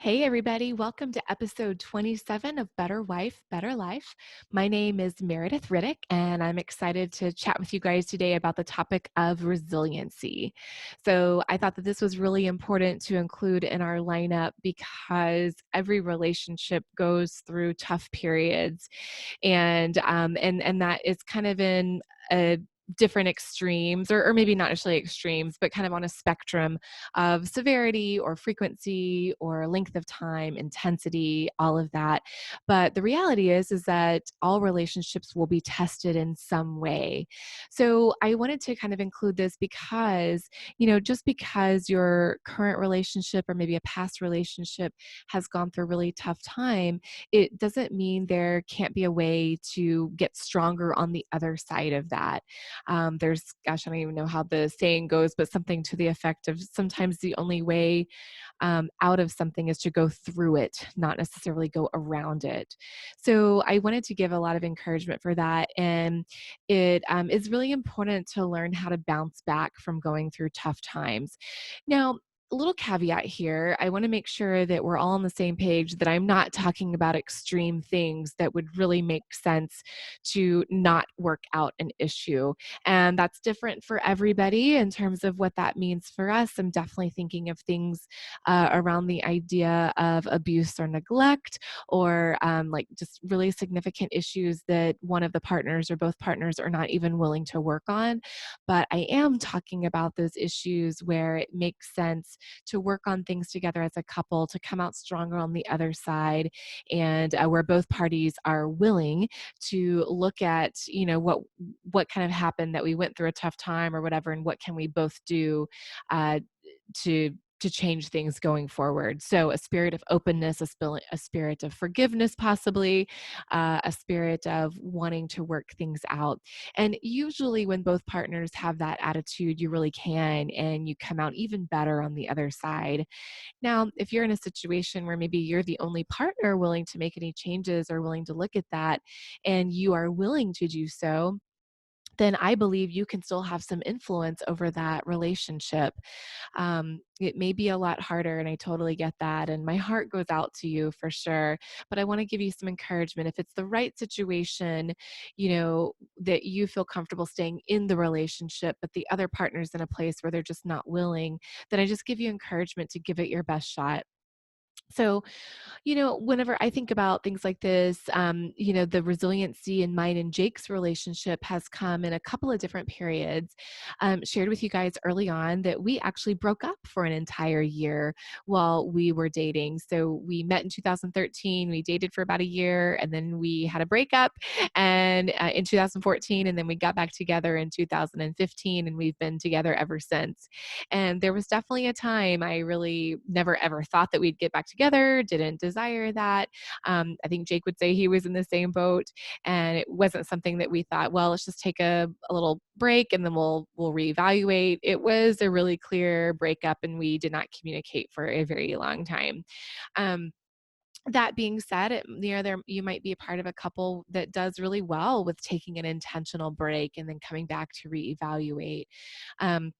Hey, everybody. Welcome to episode 27 of Better Wife, Better Life. My name is Meredith Riddick, and I'm excited to chat with you guys today about the topic of resiliency. So, I thought that this was really important to include in our lineup because every relationship goes through tough periods, and that is kind of in a different extremes or maybe not necessarily extremes but kind of on a spectrum of severity or frequency or length of time, intensity, all of that. But the reality is that all relationships will be tested in some way. So I wanted to kind of include this because, just because your current relationship or maybe a past relationship has gone through a really tough time, it doesn't mean there can't be a way to get stronger on the other side of that. Gosh, I don't even know how the saying goes, but something to the effect of sometimes the only way out of something is to go through it, not necessarily go around it. So I wanted to give a lot of encouragement for that. And it is really important to learn how to bounce back from going through tough times. Now, a little caveat here. I want to make sure that we're all on the same page, that I'm not talking about extreme things that would really make sense to not work out an issue. And that's different for everybody in terms of what that means for us. I'm definitely thinking of things around the idea of abuse or neglect, or like just really significant issues that one of the partners or both partners are not even willing to work on. But I am talking about those issues where it makes sense to work on things together as a couple to come out stronger on the other side, and where both parties are willing to look at, what kind of happened, that we went through a tough time or whatever, and what can we both do uh, to change things going forward. So a spirit of openness, a spirit of forgiveness, possibly a spirit of wanting to work things out. And usually when both partners have that attitude, you really can, and you come out even better on the other side. Now, if you're in a situation where maybe you're the only partner willing to make any changes or willing to look at that, and you are willing to do so, then I believe you can still have some influence over that relationship. It may be a lot harder, and I totally get that. And my heart goes out to you for sure. But I want to give you some encouragement. If it's the right situation, that you feel comfortable staying in the relationship, but the other partner's in a place where they're just not willing, then I just give you encouragement to give it your best shot. So, whenever I think about things like this, the resiliency in mine and Jake's relationship has come in a couple of different periods. Shared with you guys early on that we actually broke up for an entire year while we were dating. So we met in 2013, we dated for about a year, and then we had a breakup and in 2014, and then we got back together in 2015, and we've been together ever since. And there was definitely a time I really never ever thought that we'd get back together, didn't desire that. I think Jake would say he was in the same boat, and it wasn't something that we thought, well, let's just take a little break and then we'll reevaluate. It was a really clear breakup, and we did not communicate for a very long time. Um, that being said, there you might be a part of a couple that does really well with taking an intentional break and then coming back to reevaluate. Um,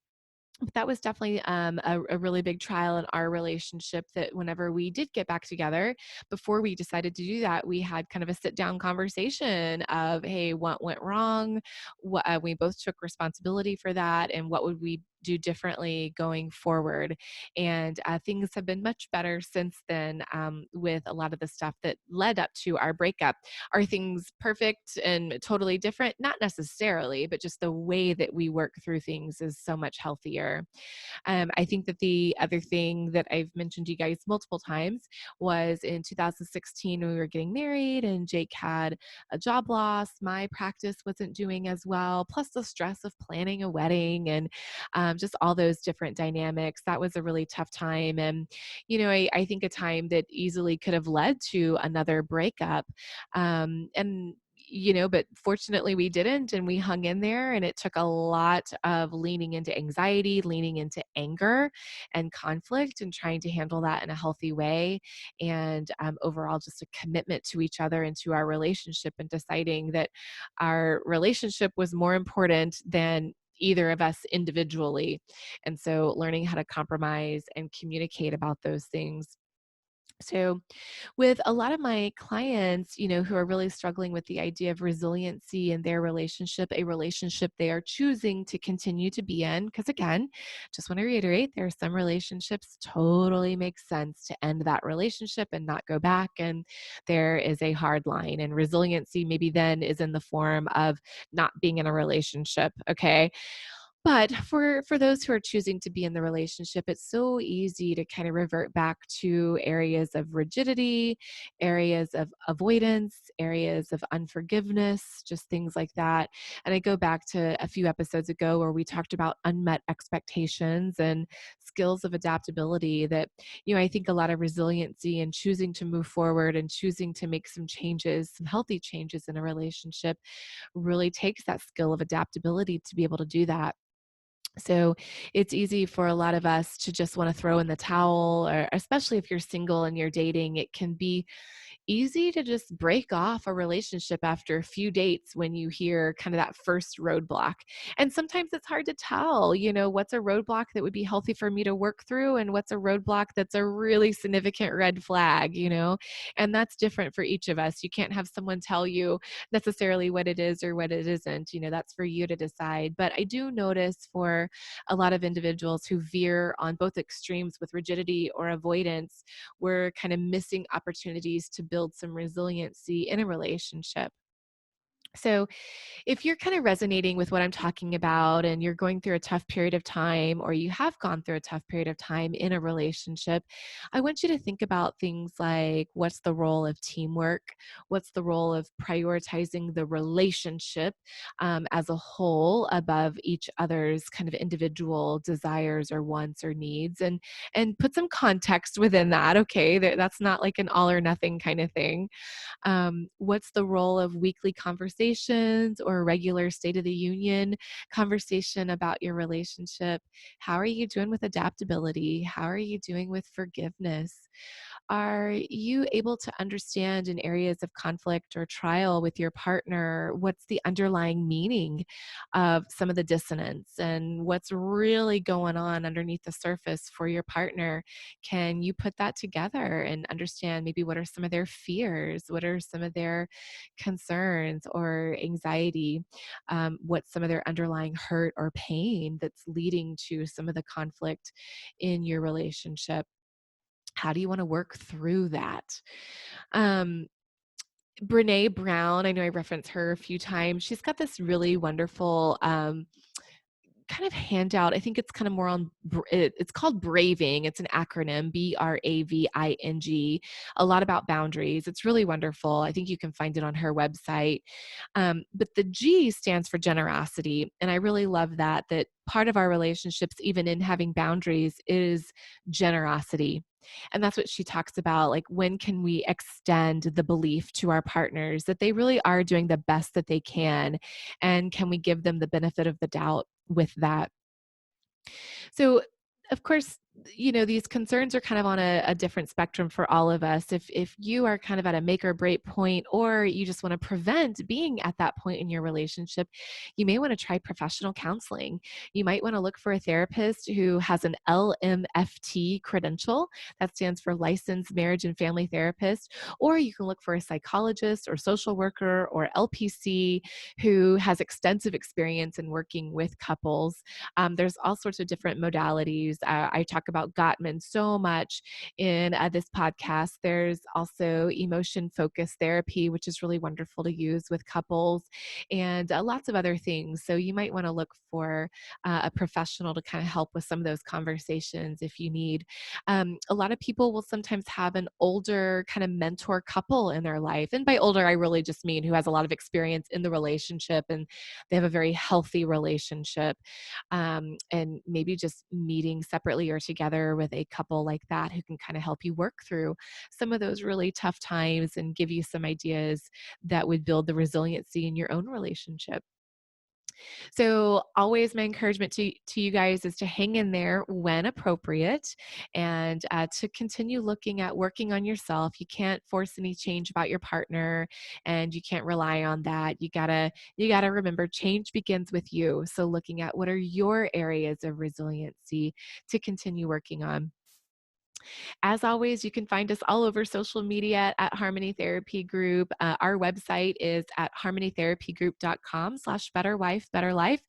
but that was definitely a really big trial in our relationship, that whenever we did get back together, before we decided to do that, we had kind of a sit down conversation of, hey, what went wrong? We both took responsibility for that, and what would we do differently going forward? And things have been much better since then, with a lot of the stuff that led up to our breakup. Are things perfect and totally different? Not necessarily, but just the way that we work through things is so much healthier. I think that the other thing that I've mentioned to you guys multiple times was in 2016 when we were getting married and Jake had a job loss. My practice wasn't doing as well, plus the stress of planning a wedding and just all those different dynamics. That was a really tough time. And, I think a time that easily could have led to another breakup. But fortunately we didn't, and we hung in there, and it took a lot of leaning into anxiety, leaning into anger and conflict, and trying to handle that in a healthy way. And overall, just a commitment to each other and to our relationship, and deciding that our relationship was more important than either of us individually. And so learning how to compromise and communicate about those things So, with a lot of my clients, who are really struggling with the idea of resiliency in their relationship, a relationship they are choosing to continue to be in, because again, just want to reiterate, there are some relationships totally make sense to end that relationship and not go back. And there is a hard line. And resiliency maybe then is in the form of not being in a relationship. Okay. But for those who are choosing to be in the relationship, it's so easy to kind of revert back to areas of rigidity, areas of avoidance, areas of unforgiveness, just things like that. And I go back to a few episodes ago where we talked about unmet expectations and skills of adaptability that, I think a lot of resiliency and choosing to move forward and choosing to make some changes, some healthy changes in a relationship really takes that skill of adaptability to be able to do that. So it's easy for a lot of us to just want to throw in the towel, or especially if you're single and you're dating, it can be easy to just break off a relationship after a few dates when you hear kind of that first roadblock. And sometimes it's hard to tell, what's a roadblock that would be healthy for me to work through and what's a roadblock that's a really significant red flag. And that's different for each of us. You can't have someone tell you necessarily what it is or what it isn't. That's for you to decide. But I do notice for a lot of individuals who veer on both extremes with rigidity or avoidance, we're kind of missing opportunities to build some resiliency in a relationship. So, if you're kind of resonating with what I'm talking about and you're going through a tough period of time, or you have gone through a tough period of time in a relationship, I want you to think about things like, what's the role of teamwork? What's the role of prioritizing the relationship as a whole above each other's kind of individual desires or wants or needs? And put some context within that. Okay, that's not like an all or nothing kind of thing. What's the role of weekly conversations or a regular State of the Union conversation about your relationship? How are you doing with adaptability? How are you doing with forgiveness? Are you able to understand in areas of conflict or trial with your partner what's the underlying meaning of some of the dissonance and what's really going on underneath the surface for your partner? Can you put that together and understand maybe what are some of their fears? What are some of their concerns or anxiety? What's some of their underlying hurt or pain that's leading to some of the conflict in your relationship? How do you want to work through that? Um, Brene Brown, I know I referenced her a few times. She's got this really wonderful kind of handout. I think it's kind of more on, it's called Braving. It's an acronym, BRAVING, a lot about boundaries. It's really wonderful. I think you can find it on her website. But the G stands for generosity. And I really love that part of our relationships, even in having boundaries, is generosity. And that's what she talks about. Like, when can we extend the belief to our partners that they really are doing the best that they can? And can we give them the benefit of the doubt with that? So, of course, these concerns are kind of on a different spectrum for all of us. If you are kind of at a make or break point, or you just want to prevent being at that point in your relationship, you may want to try professional counseling. You might want to look for a therapist who has an LMFT credential. That stands for Licensed Marriage and Family Therapist. Or you can look for a psychologist or social worker or LPC who has extensive experience in working with couples. There's all sorts of different modalities. I talk about Gottman so much in this podcast. There's also emotion focused therapy, which is really wonderful to use with couples, and lots of other things. So you might want to look for a professional to kind of help with some of those conversations if you need. A lot of people will sometimes have an older kind of mentor couple in their life. And by older, I really just mean who has a lot of experience in the relationship and they have a very healthy relationship, and maybe just meeting separately or together with a couple like that who can kind of help you work through some of those really tough times and give you some ideas that would build the resiliency in your own relationship. So, always my encouragement to you guys is to hang in there when appropriate, and to continue looking at working on yourself. You can't force any change about your partner, and you can't rely on that. You gotta remember, change begins with you. So, looking at what are your areas of resiliency to continue working on. As always, you can find us all over social media at Harmony Therapy Group. Our website is at harmonytherapygroup.com/betterwifebetterlife,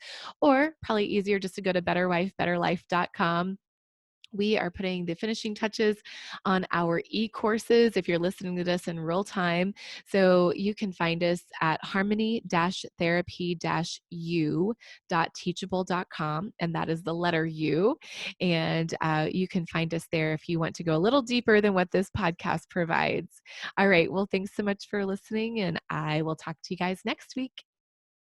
or probably easier just to go to betterwifebetterlife.com. We are putting the finishing touches on our e-courses if you're listening to this in real time. So you can find us at harmony-therapy-u.teachable.com, and that is the letter U. And you can find us there if you want to go a little deeper than what this podcast provides. All right. Well, thanks so much for listening, and I will talk to you guys next week.